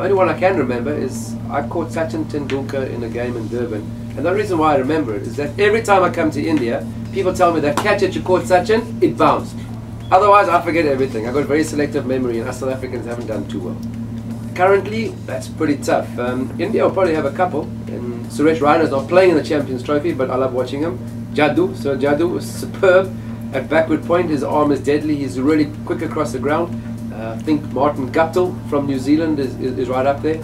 only one I can remember is I caught Sachin Tendulkar in a game in Durban. And the reason why I remember it is that every time I come to India, people tell me that catch that you caught Sachin, it bounced. Otherwise, I forget everything. I've got very selective memory, and us South Africans haven't done too well. Currently, that's pretty tough. India will probably have a couple. And Suresh Raina's not playing in the Champions Trophy, but I love watching him. So Jadoo was superb at backward point. His arm is deadly. He's really quick across the ground. I think Martin Guptill from New Zealand is right up there.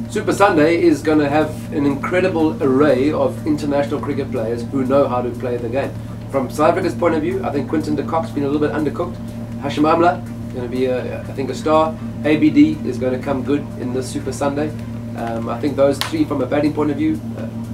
Super Sunday is going to have an incredible array of international cricket players who know how to play the game. From South Africa's point of view, I think Quinton de Kock's been a little bit undercooked. Hashim Amla going to be, I think, a star. ABD is going to come good in this Super Sunday. I think those three, from a batting point of view,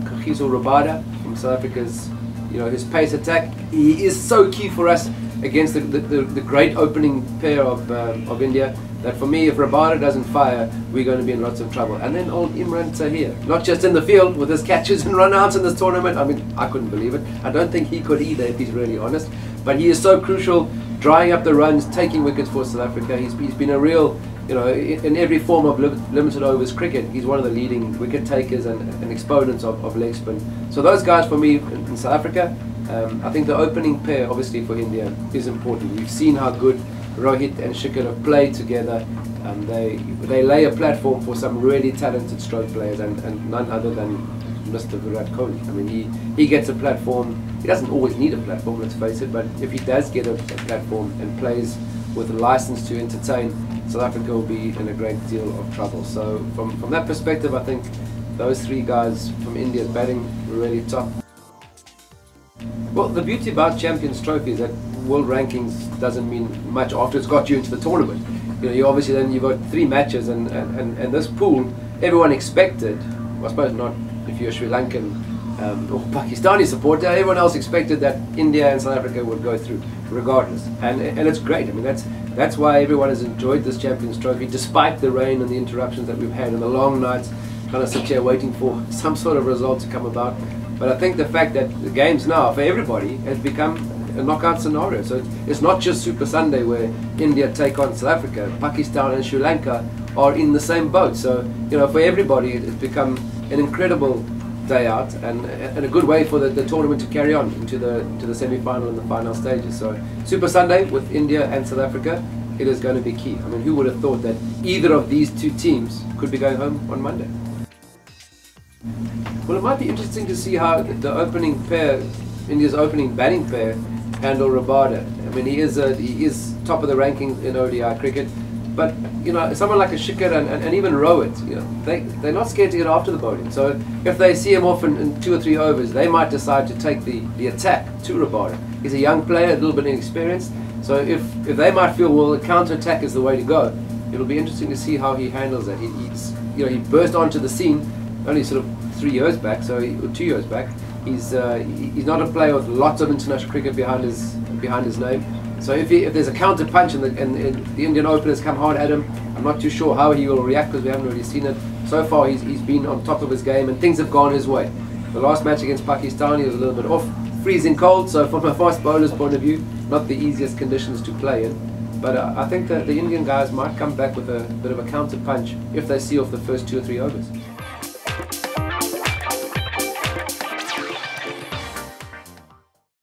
Kagiso Rabada from South Africa's, his pace attack, he is so key for us against the great opening pair of India. That for me, if Rabada doesn't fire, we're going to be in lots of trouble. And then old Imran Tahir, not just in the field with his catches and run-outs in this tournament. I mean, I couldn't believe it. I don't think he could either, if he's really honest. But he is so crucial, drying up the runs, taking wickets for South Africa. He's been a real, in every form of limited overs cricket, he's one of the leading wicket takers and exponents of leg spin. So those guys for me in South Africa, I think the opening pair, obviously for India, is important. We've seen how good Rohit and Shikhar have played together. They lay a platform for some really talented stroke players, and none other than Mr. Virat Kohli. I mean, he gets a platform. He doesn't always need a platform, let's face it, but if he does get a platform and plays with a license to entertain, South Africa will be in a great deal of trouble. So from that perspective, I think those three guys from India's batting were really top. Well, the beauty about Champions Trophy is that world rankings doesn't mean much after it's got you into the tournament. You obviously then you've got 3 matches, and this pool, everyone expected, I suppose not if you're a Sri Lankan or Pakistani supporter, everyone else expected that India and South Africa would go through regardless, and it's great. I mean, that's why everyone has enjoyed this Champions Trophy despite the rain and the interruptions that we've had and the long nights trying to sit here waiting for some sort of result to come about. But I think the fact that the games now for everybody has become a knockout scenario. So it's not just Super Sunday where India take on South Africa. Pakistan and Sri Lanka are in the same boat. So for everybody, it's become an incredible day out and a good way for the tournament to carry on into the semi-final and the final stages. So Super Sunday with India and South Africa, it is going to be key. I mean, who would have thought that either of these two teams could be going home on Monday? Well, it might be interesting to see how the opening pair, India's opening batting pair, handle Rabada. I mean, he is top of the rankings in ODI cricket, but someone like a Shikhar and even Rohit, they're not scared to get after the bowling. So if they see him off in 2 or 3 overs, they might decide to take the attack to Rabada. He's a young player, a little bit inexperienced, so if they might feel, well, the counter attack is the way to go, it'll be interesting to see how he handles that. He burst onto the scene only sort of 3 years back, or 2 years back. He's not a player with lots of international cricket behind his name. So if there's a counter punch and the Indian openers come hard at him, I'm not too sure how he will react because we haven't really seen it. So far he's been on top of his game and things have gone his way. The last match against Pakistan he was a little bit off, freezing cold, so from a fast bowler's point of view, not the easiest conditions to play in. But I think that the Indian guys might come back with a bit of a counter punch if they see off the first 2 or 3 overs.